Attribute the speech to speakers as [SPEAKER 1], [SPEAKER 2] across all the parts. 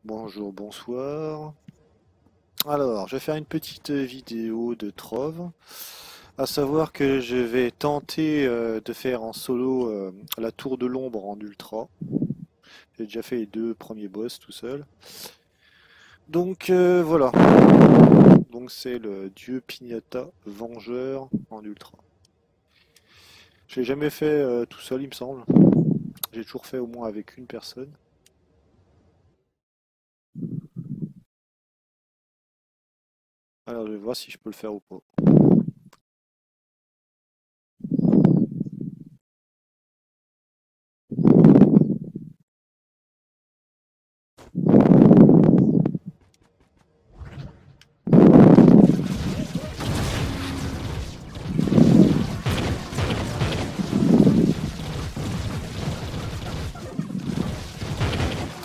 [SPEAKER 1] Bonjour, bonsoir. Alors, je vais faire une petite vidéo de Trove. À savoir que je vais tenter de faire en solo la tour de l'ombre en ultra. J'ai déjà fait les deux premiers boss tout seul. Donc voilà. Donc c'est le dieu Pignata Vengeur en ultra. Je l'ai jamais fait tout seul, il me semble. J'ai toujours fait au moins avec une personne. Alors je vais voir si je peux le faire ou pas.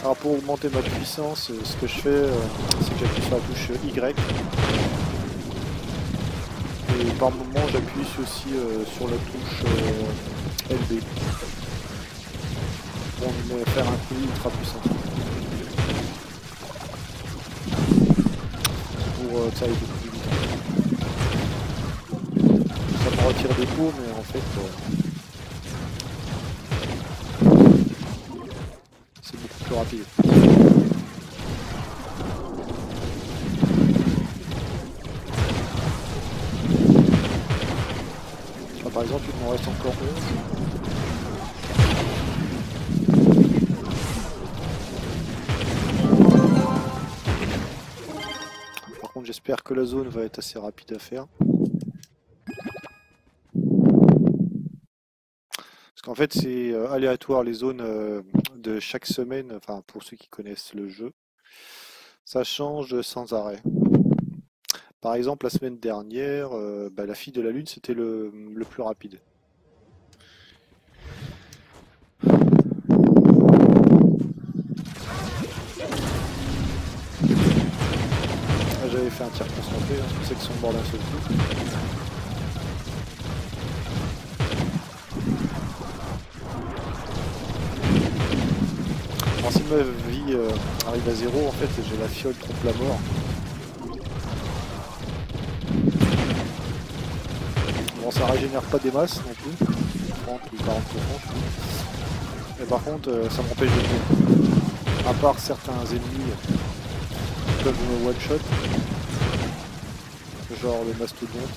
[SPEAKER 1] Alors pour augmenter ma puissance, ce que je fais, c'est que j'appuie sur la touche Y. Et par moment j'appuie aussi sur la touche LB pour me faire un coup ultra puissant. Pour que ça aille beaucoup plus vite. Ça me retire des pots, mais en fait c'est beaucoup plus rapide. Là, par exemple, il m'en reste encore 11. Par contre, j'espère que la zone va être assez rapide à faire. Parce qu'en fait, c'est aléatoire les zones de chaque semaine, enfin pour ceux qui connaissent le jeu. Ça change sans arrêt. Par exemple, la semaine dernière, la fille de la Lune, c'était le plus rapide. Là, j'avais fait un tir concentré, hein, je pensais que son bord d'un seul coup. Alors, si ma vie arrive à zéro, en fait, j'ai la fiole trompe la mort. Bon, ça régénère pas des masses non plus, 30 ou 40%. Mais par contre, ça m'empêche de tuer. À part certains ennemis qui peuvent me one-shot, genre le mastodonte,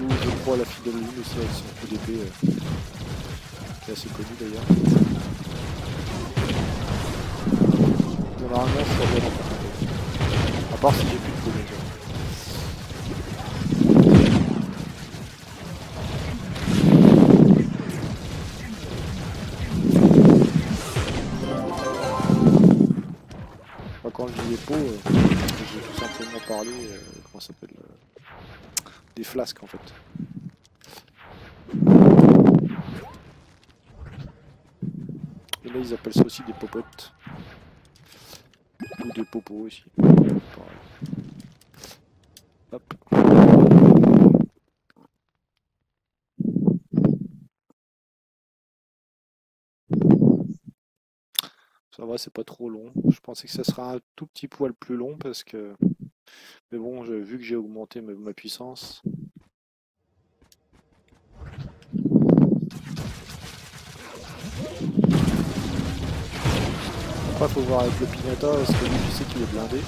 [SPEAKER 1] ou je crois la fille de la Lune aussi avec son coup d'épée, qui est assez connu d'ailleurs. Bon, normalement, je suis bien en fait. À part si j'ai plus de pots déjà. Quand je dis les pots, j'ai tout simplement parlé, comment ça s'appelle, des flasques en fait. Et là ils appellent ça aussi des popotes. Ou des popos aussi. Pareil. Hop. Ça va, c'est pas trop long. Je pensais que ça sera un tout petit poil plus long parce que... Mais bon, vu que j'ai augmenté ma puissance... Après, faut voir avec le Pignata, parce que lui, je sais qu'il est blindé.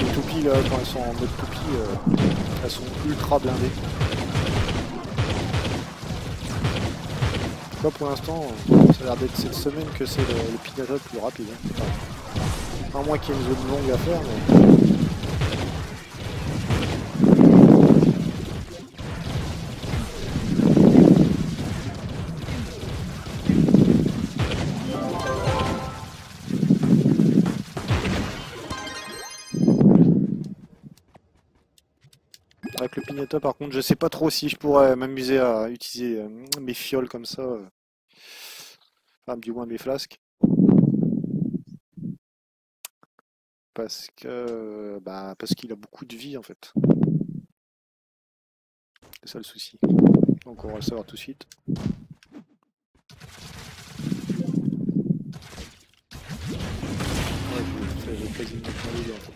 [SPEAKER 1] Les toupies, là, quand elles sont en mode toupie, elles sont ultra blindées. Là, pour l'instant, ça a l'air d'être cette semaine que c'est le Pignata le plus rapide. Hein. Enfin, à moins qu'il y ait une zone longue à faire, mais... Avec le Pignata, par contre, je sais pas trop si je pourrais m'amuser à utiliser mes fioles comme ça. Enfin, du moins mes flasques. parce qu'il a beaucoup de vie en fait. C'est ça le souci. Donc on va le savoir tout de suite. Ouais, j'ai quasiment tombé en fait.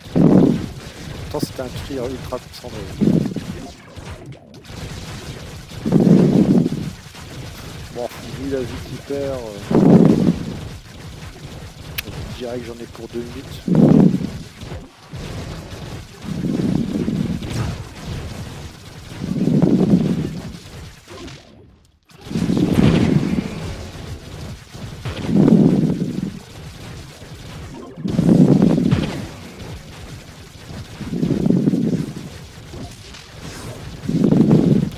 [SPEAKER 1] Pourtant c'était un tir ultra concentré. Bon, vu la vie qu'il perd, je dirais que j'en ai pour 2 minutes.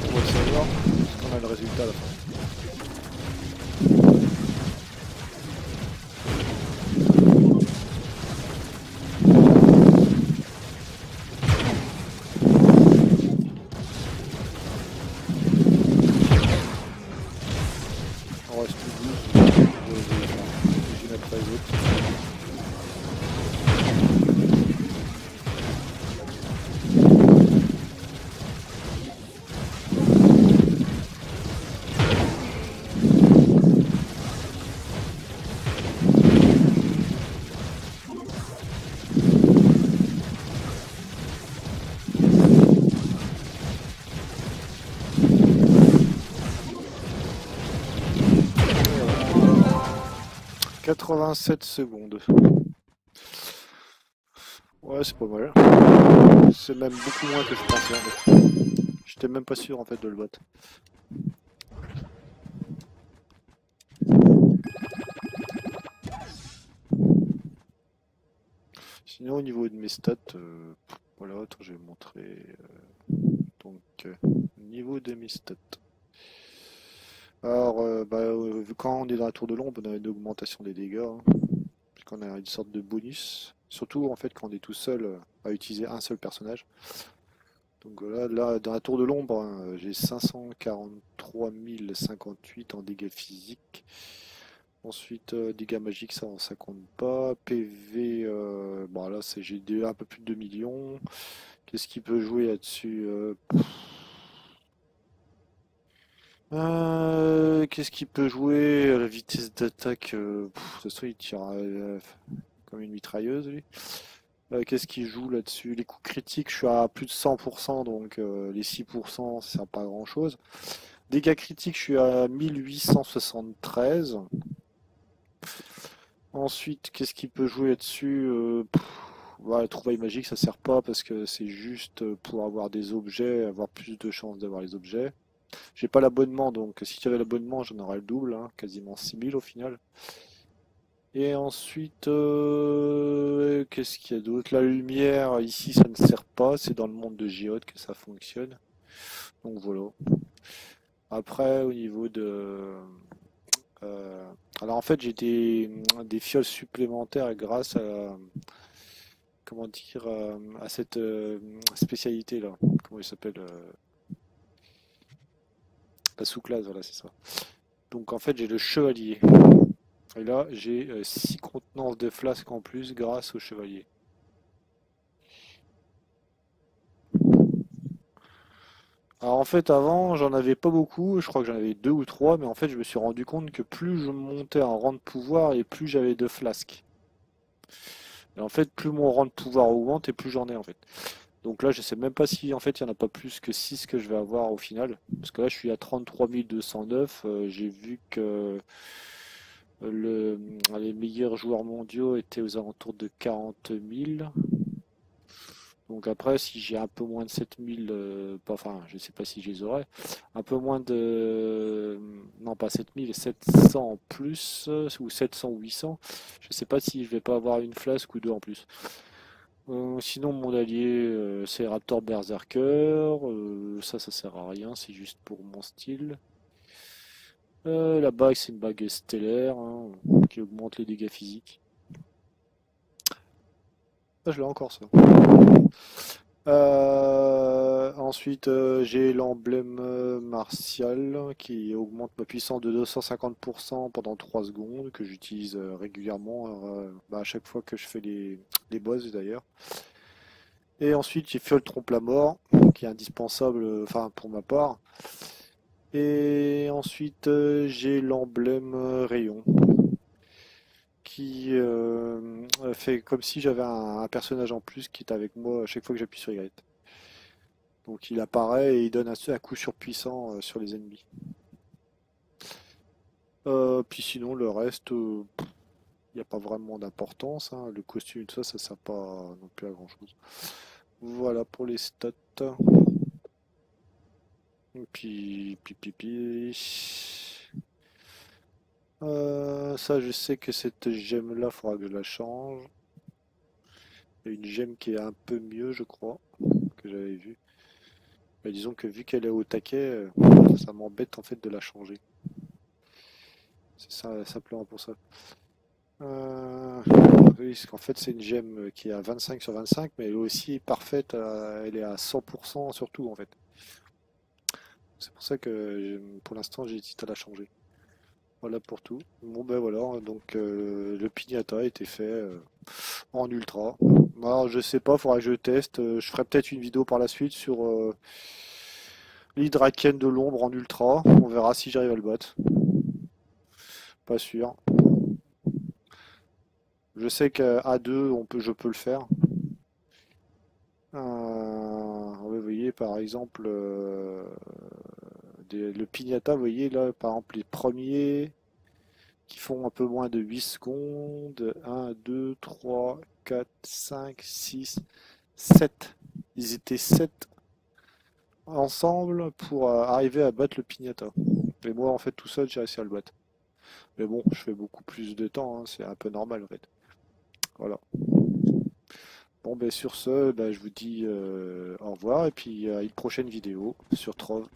[SPEAKER 1] On va le savoir, parce qu'on a le résultat à la fin. On reste plus 12, les unes après les autres. Voilà. 87 secondes. Ouais, c'est pas mal. C'est même beaucoup moins que je pensais en fait. J'étais même pas sûr en fait de le battre. Sinon au niveau de mes stats, voilà, attends, je vais montrer. Donc, niveau de mes stats. Alors, quand on est dans la tour de l'ombre, on a une augmentation des dégâts, hein, puisqu'on a une sorte de bonus. Surtout en fait quand on est tout seul à utiliser un seul personnage. Donc voilà, là dans la tour de l'ombre, hein, j'ai 543 058 en dégâts physiques. Ensuite, dégâts magiques, ça compte pas. PV, bon là j'ai un peu plus de 2 millions. Qu'est-ce qui peut jouer là-dessus? Qu'est-ce qui peut jouer? La vitesse d'attaque, de toute façon il tire comme une mitrailleuse lui. Qu'est-ce qui joue là-dessus? Les coups critiques, je suis à plus de 100%, donc les 6%, ça sert pas à grand-chose. Dégâts critiques, je suis à 1873. Ensuite, qu'est-ce qui peut jouer là-dessus? Voilà, trouvaille magique, ça sert pas parce que c'est juste pour avoir des objets, avoir plus de chances d'avoir les objets. J'ai pas l'abonnement, donc si j'avais l'abonnement, j'en aurais le double, hein, quasiment 6000 au final. Et ensuite, qu'est-ce qu'il y a d'autre? La lumière, ici, ça ne sert pas, c'est dans le monde de Giot que ça fonctionne. Donc voilà. Après, au niveau de... alors en fait, j'ai des fioles supplémentaires grâce à, comment dire, à cette spécialité-là. Comment il s'appelle? La sous-classe, voilà, c'est ça. Donc en fait, j'ai le chevalier. Et là, j'ai 6 contenances de flasques en plus grâce au chevalier. Alors en fait, avant, j'en avais pas beaucoup, je crois que j'en avais 2 ou 3, mais en fait, je me suis rendu compte que plus je montais en rang de pouvoir et plus j'avais de flasques. Et en fait, plus mon rang de pouvoir augmente et plus j'en ai en fait. Donc là, je sais même pas si en fait il n'y en a pas plus que 6 que je vais avoir au final. Parce que là, je suis à 33 209. J'ai vu que les meilleurs joueurs mondiaux étaient aux alentours de 40 000. Donc après, si j'ai un peu moins de 7000, enfin, je sais pas si je les aurai, un peu moins de, non pas 7000, 700 en plus, ou 700 ou 800, je sais pas si je vais pas avoir une flasque ou deux en plus. Sinon, mon allié, c'est Raptor Berserker, ça sert à rien, c'est juste pour mon style. La bague, c'est une bague stellaire, hein, qui augmente les dégâts physiques. Ah, je l'ai encore ça. Ensuite, ensuite, j'ai l'emblème martial qui augmente ma puissance de 250% pendant 3 secondes, que j'utilise régulièrement, à chaque fois que je fais les boss d'ailleurs. Et ensuite, j'ai Fiole Trompe la Mort, qui est indispensable, enfin pour ma part. Et ensuite, j'ai l'emblème Rayon, qui fait comme si j'avais un personnage en plus qui est avec moi à chaque fois que j'appuie sur Y. Donc il apparaît et il donne un coup surpuissant sur les ennemis. Puis sinon, le reste, il n'y a pas vraiment d'importance, hein. Le costume, tout ça, ça sert pas non plus à grand chose. Voilà pour les stats. Et puis. Ça, je sais que cette gemme-là, faudra que je la change. Il y a une gemme qui est un peu mieux, je crois, que j'avais vue. Mais disons que vu qu'elle est au taquet, ça m'embête en fait de la changer. C'est ça, simplement pour ça. Oui, parce qu'en fait, c'est une gemme qui est à 25 sur 25, mais elle est aussi parfaite, elle est à 100% sur tout en fait. C'est pour ça que pour l'instant, j'hésite à la changer. Voilà pour tout. Bon ben voilà, donc le pignata a été fait en ultra. Alors je sais pas, faudra que je teste. Je ferai peut-être une vidéo par la suite sur l'Hydraken de l'ombre en ultra. On verra si j'arrive à le battre. Pas sûr. Je sais qu'à 2, je peux le faire. Ouais, vous voyez par exemple le pignata, vous voyez là, par exemple les premiers qui font un peu moins de 8 secondes. Un, 2, 3, 4, 5, 6, 7. Ils étaient 7 ensemble pour arriver à battre le pignata. Et moi, en fait, tout seul, j'ai réussi à le battre. Mais bon, je fais beaucoup plus de temps, hein, c'est un peu normal, en fait. Voilà. Bon, ben sur ce, ben, je vous dis au revoir et puis à une prochaine vidéo sur Trove.